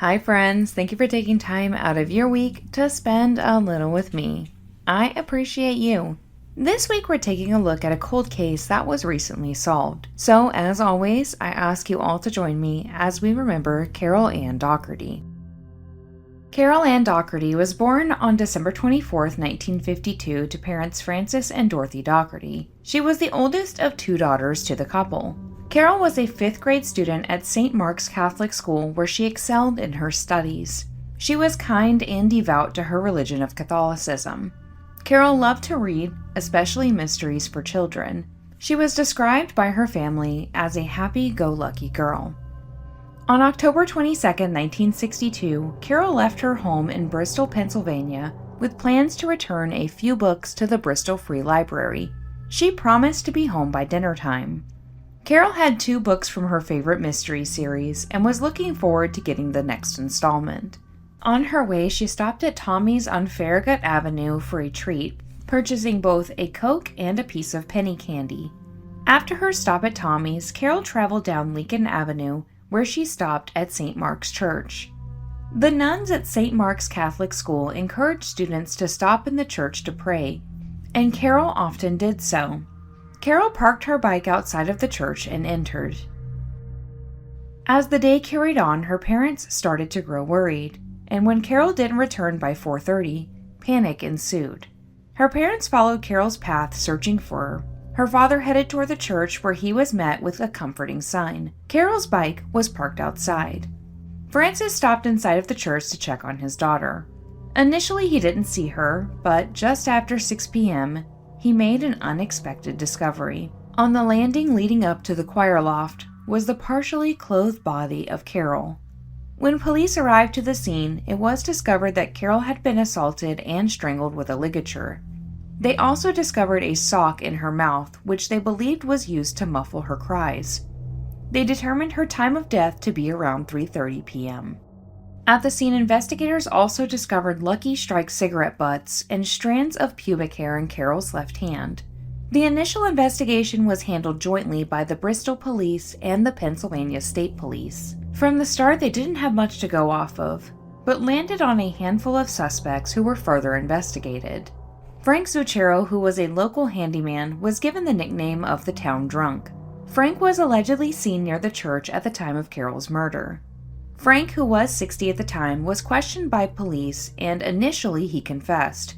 Hi friends, thank you for taking time out of your week to spend a little with me. I appreciate you. This week we're taking a look at a cold case that was recently solved. So as always, I ask you all to join me as we remember Carol Ann Dougherty. Carol Ann Dougherty was born on December 24, 1952 to parents Francis and Dorothy Dougherty. She was the oldest of two daughters to the couple. Carol was a 5th grade student at St. Mark's Catholic School where she excelled in her studies. She was kind and devout to her religion of Catholicism. Carol loved to read, especially mysteries for children. She was described by her family as a happy-go-lucky girl. On October 22, 1962, Carol left her home in Bristol, Pennsylvania, with plans to return a few books to the Bristol Free Library. She promised to be home by dinner time. Carol had 2 books from her favorite mystery series and was looking forward to getting the next installment. On her way, she stopped at Tommy's on Farragut Avenue for a treat, purchasing both a Coke and a piece of penny candy. After her stop at Tommy's, Carol traveled down Lincoln Avenue, where she stopped at St. Mark's Church. The nuns at St. Mark's Catholic School encouraged students to stop in the church to pray, and Carol often did so. Carol parked her bike outside of the church and entered. As the day carried on, her parents started to grow worried, and when Carol didn't return by 4:30, panic ensued. Her parents followed Carol's path, searching for her. Her father headed toward the church where he was met with a comforting sign. Carol's bike was parked outside. Francis stopped inside of the church to check on his daughter. Initially, he didn't see her, but just after 6 p.m., he made an unexpected discovery. On the landing leading up to the choir loft was the partially clothed body of Carol. When police arrived to the scene, it was discovered that Carol had been assaulted and strangled with a ligature. They also discovered a sock in her mouth, which they believed was used to muffle her cries. They determined her time of death to be around 3:30 p.m. At the scene, investigators also discovered Lucky Strike cigarette butts and strands of pubic hair in Carol's left hand. The initial investigation was handled jointly by the Bristol Police and the Pennsylvania State Police. From the start, they didn't have much to go off of, but landed on a handful of suspects who were further investigated. Frank Zucchero, who was a local handyman, was given the nickname of the town drunk. Frank was allegedly seen near the church at the time of Carol's murder. Frank, who was 60 at the time, was questioned by police, and initially he confessed.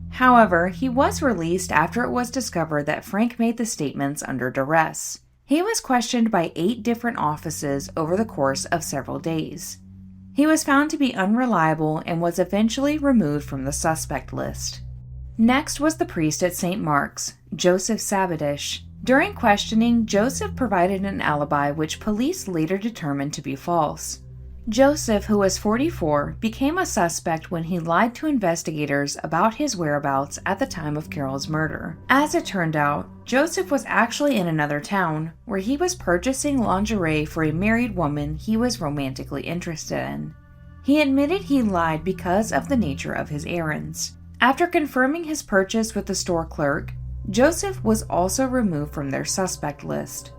However, he was released after it was discovered that Frank made the statements under duress. He was questioned by 8 different offices over the course of several days. He was found to be unreliable and was eventually removed from the suspect list. Next was the priest at St. Mark's, Joseph Sabadish. During questioning, Joseph provided an alibi which police later determined to be false. Joseph, who was 44, became a suspect when he lied to investigators about his whereabouts at the time of Carol's murder. As it turned out, Joseph was actually in another town, where he was purchasing lingerie for a married woman he was romantically interested in. He admitted he lied because of the nature of his errands. After confirming his purchase with the store clerk, Joseph was also removed from their suspect list.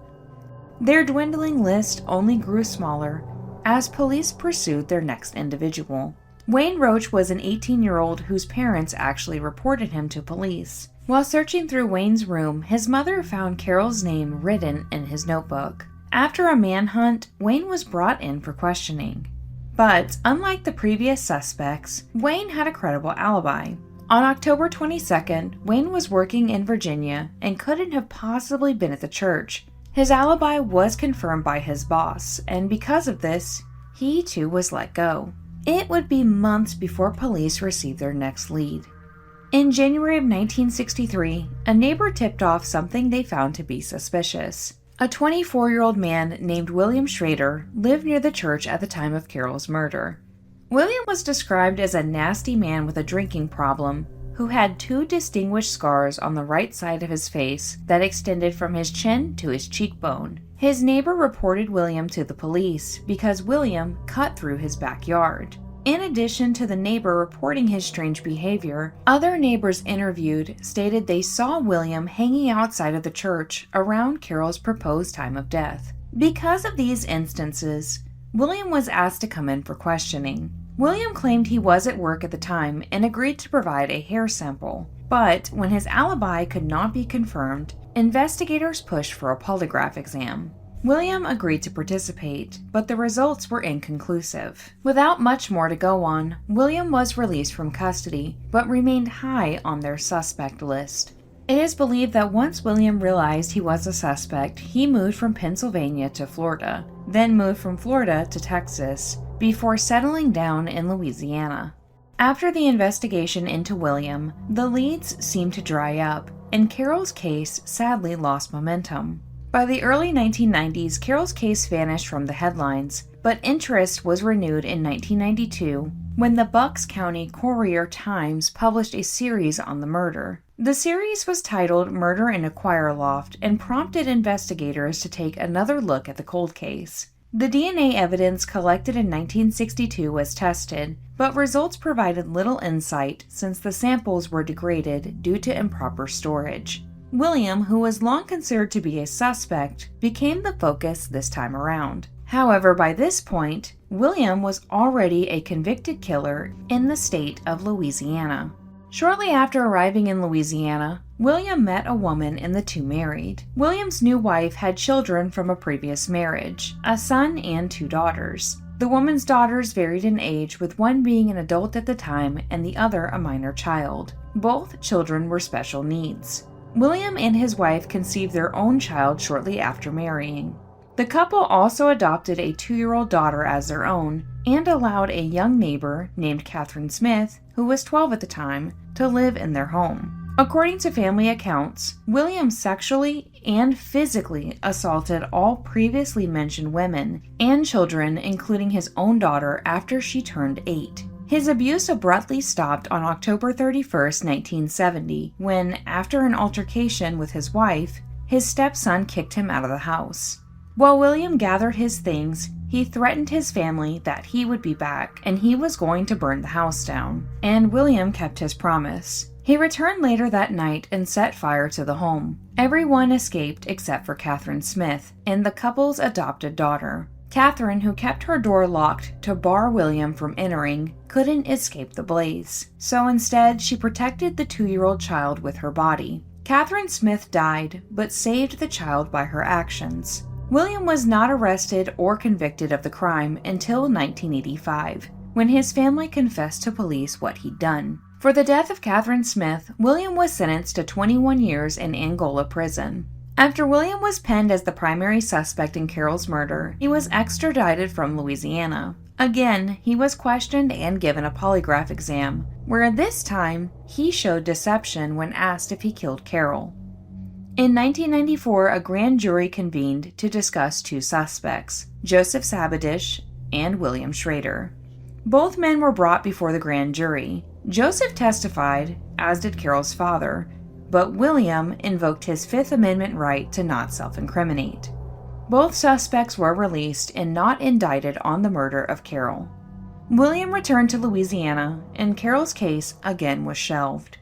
Their dwindling list only grew smaller as police pursued their next individual. Wayne Roach was an 18-year-old whose parents actually reported him to police. While searching through Wayne's room, his mother found Carol's name written in his notebook. After a manhunt, Wayne was brought in for questioning. But, unlike the previous suspects, Wayne had a credible alibi. On October 22nd, Wayne was working in Virginia and couldn't have possibly been at the church. His alibi was confirmed by his boss, and because of this, he too was let go. It would be months before police received their next lead. In January of 1963, a neighbor tipped off something they found to be suspicious. A 24-year-old man named William Schrader lived near the church at the time of Carol's murder. William was described as a nasty man with a drinking problem who had 2 distinguished scars on the right side of his face that extended from his chin to his cheekbone. His neighbor reported William to the police because William cut through his backyard. In addition to the neighbor reporting his strange behavior, other neighbors interviewed stated they saw William hanging outside of the church around Carol's proposed time of death. Because of these instances, William was asked to come in for questioning. William claimed he was at work at the time and agreed to provide a hair sample. But when his alibi could not be confirmed, investigators pushed for a polygraph exam. William agreed to participate, but the results were inconclusive. Without much more to go on, William was released from custody, but remained high on their suspect list. It is believed that once William realized he was a suspect, he moved from Pennsylvania to Florida, then moved from Florida to Texas, before settling down in Louisiana. After the investigation into William, the leads seemed to dry up, and Carol's case sadly lost momentum. By the early 1990s, Carol's case vanished from the headlines, but interest was renewed in 1992 when the Bucks County Courier-Times published a series on the murder. The series was titled Murder in a Choir Loft and prompted investigators to take another look at the cold case. The DNA evidence collected in 1962 was tested, but results provided little insight since the samples were degraded due to improper storage. William, who was long considered to be a suspect, became the focus this time around. However, by this point, William was already a convicted killer in the state of Louisiana. Shortly after arriving in Louisiana, William met a woman and the two married. William's new wife had children from a previous marriage, a son and 2 daughters. The woman's daughters varied in age, with one being an adult at the time and the other a minor child. Both children were special needs. William and his wife conceived their own child shortly after marrying. The couple also adopted a 2-year-old daughter as their own and allowed a young neighbor named Catherine Smith, who was 12 at the time, to live in their home. According to family accounts, William sexually and physically assaulted all previously mentioned women and children, including his own daughter, after she turned 8. His abuse abruptly stopped on October 31, 1970, when, after an altercation with his wife, his stepson kicked him out of the house. While William gathered his things, he threatened his family that he would be back and he was going to burn the house down. And William kept his promise. He returned later that night and set fire to the home. Everyone escaped except for Catherine Smith and the couple's adopted daughter. Catherine, who kept her door locked to bar William from entering, couldn't escape the blaze. So instead, she protected the 2-year-old child with her body. Catherine Smith died, but saved the child by her actions. William was not arrested or convicted of the crime until 1985, when his family confessed to police what he'd done. For the death of Catherine Smith, William was sentenced to 21 years in Angola prison. After William was penned as the primary suspect in Carol's murder, he was extradited from Louisiana. Again, he was questioned and given a polygraph exam, where this time, he showed deception when asked if he killed Carol. In 1994, a grand jury convened to discuss 2 suspects, Joseph Sabadish and William Schrader. Both men were brought before the grand jury. Joseph testified, as did Carol's father, but William invoked his Fifth Amendment right to not self-incriminate. Both suspects were released and not indicted on the murder of Carol. William returned to Louisiana, and Carol's case again was shelved.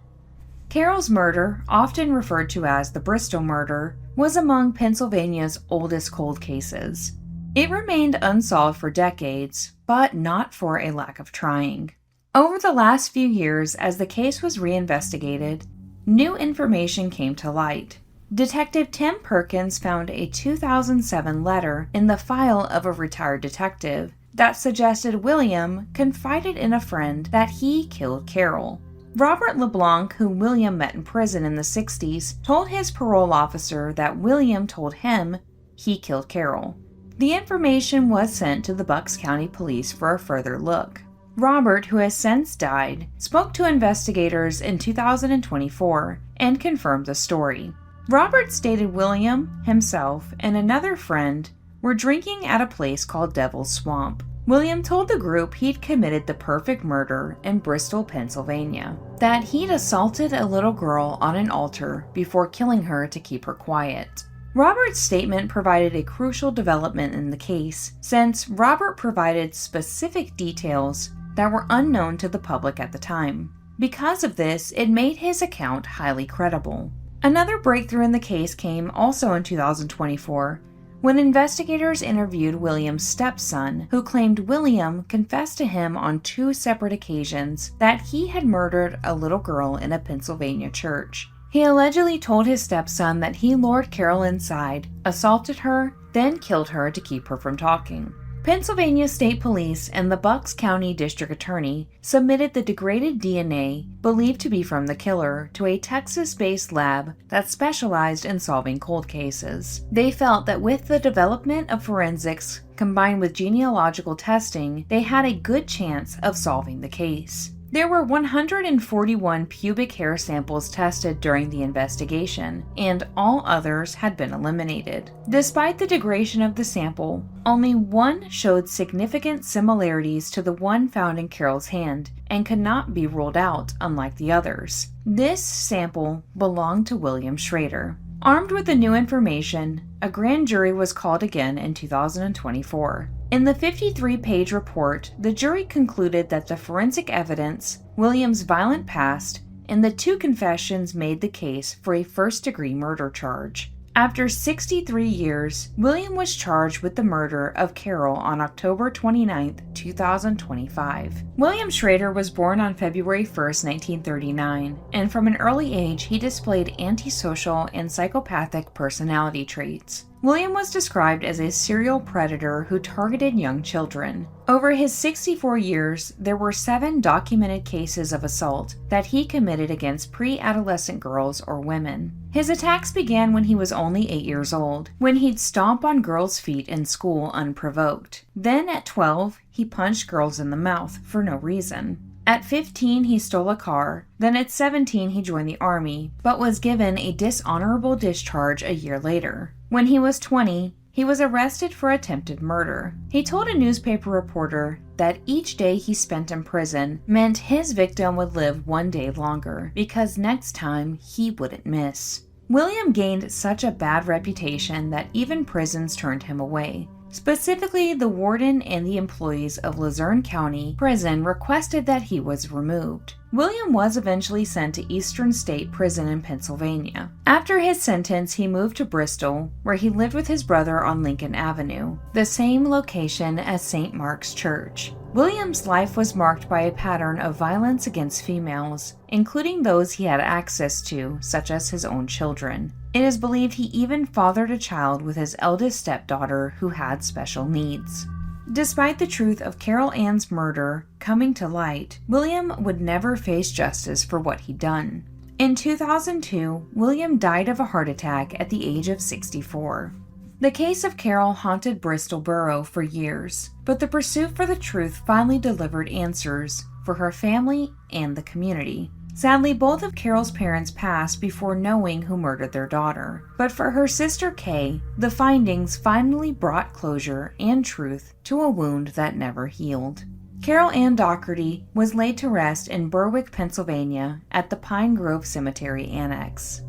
Carol's murder, often referred to as the Bristol murder, was among Pennsylvania's oldest cold cases. It remained unsolved for decades, but not for a lack of trying. Over the last few years, as the case was reinvestigated, new information came to light. Detective Tim Perkins found a 2007 letter in the file of a retired detective that suggested William confided in a friend that he killed Carol. Robert LeBlanc, whom William met in prison in the 60s, told his parole officer that William told him he killed Carol. The information was sent to the Bucks County Police for a further look. Robert, who has since died, spoke to investigators in 2024 and confirmed the story. Robert stated William, himself, and another friend were drinking at a place called Devil's Swamp. William told the group he'd committed the perfect murder in Bristol, Pennsylvania, that he'd assaulted a little girl on an altar before killing her to keep her quiet. Robert's statement provided a crucial development in the case, since Robert provided specific details that were unknown to the public at the time. Because of this, it made his account highly credible. Another breakthrough in the case came also in 2024, When investigators interviewed William's stepson, who claimed William confessed to him on 2 separate occasions that he had murdered a little girl in a Pennsylvania church. He allegedly told his stepson that he lured Carol inside, assaulted her, then killed her to keep her from talking. Pennsylvania State Police and the Bucks County District Attorney submitted the degraded DNA, believed to be from the killer, to a Texas-based lab that specialized in solving cold cases. They felt that with the development of forensics combined with genealogical testing, they had a good chance of solving the case. There were 141 pubic hair samples tested during the investigation, and all others had been eliminated. Despite the degradation of the sample, only one showed significant similarities to the one found in Carol's hand and could not be ruled out, unlike the others. This sample belonged to William Schrader. Armed with the new information, a grand jury was called again in 2024. In the 53-page report, the jury concluded that the forensic evidence, William's violent past, and the 2 confessions made the case for a first-degree murder charge. After 63 years, William was charged with the murder of Carol on October 29, 2025. William Schrader was born on February 1, 1939, and from an early age he displayed antisocial and psychopathic personality traits. William was described as a serial predator who targeted young children. Over his 64 years, there were 7 documented cases of assault that he committed against pre-adolescent girls or women. His attacks began when he was only 8 years old, when he'd stomp on girls' feet in school unprovoked. Then at 12, he punched girls in the mouth for no reason. At 15, he stole a car. Then at 17, he joined the Army, but was given a dishonorable discharge a year later. When he was 20, he was arrested for attempted murder. He told a newspaper reporter that each day he spent in prison meant his victim would live 1 day longer, because next time he wouldn't miss. William gained such a bad reputation that even prisons turned him away. Specifically, the warden and the employees of Luzerne County Prison requested that he was removed. William was eventually sent to Eastern State Prison in Pennsylvania. After his sentence, he moved to Bristol, where he lived with his brother on Lincoln Avenue, the same location as St. Mark's Church. William's life was marked by a pattern of violence against females, including those he had access to, such as his own children. It is believed he even fathered a child with his eldest stepdaughter who had special needs. Despite the truth of Carol Ann's murder coming to light, William would never face justice for what he'd done. In 2002, William died of a heart attack at the age of 64. The case of Carol haunted Bristol Borough for years, but the pursuit for the truth finally delivered answers for her family and the community. Sadly, both of Carol's parents passed before knowing who murdered their daughter. But for her sister Kay, the findings finally brought closure and truth to a wound that never healed. Carol Ann Dougherty was laid to rest in Berwick, Pennsylvania at the Pine Grove Cemetery Annex.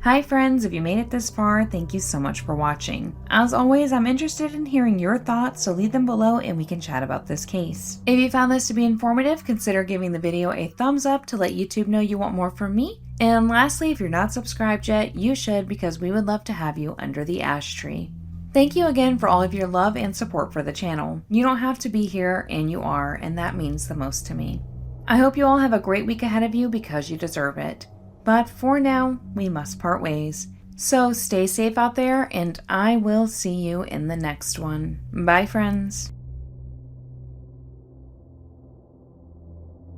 Hi friends, if you made it this far, thank you so much for watching. As always, I'm interested in hearing your thoughts, so leave them below and we can chat about this case. If you found this to be informative, consider giving the video a thumbs up to let YouTube know you want more from me. And lastly, if you're not subscribed yet, you should, because we would love to have you under the ash tree. Thank you again for all of your love and support for the channel. You don't have to be here, and you are, and that means the most to me. I hope you all have a great week ahead of you because you deserve it. But for now, we must part ways. So stay safe out there, and I will see you in the next one. Bye, friends.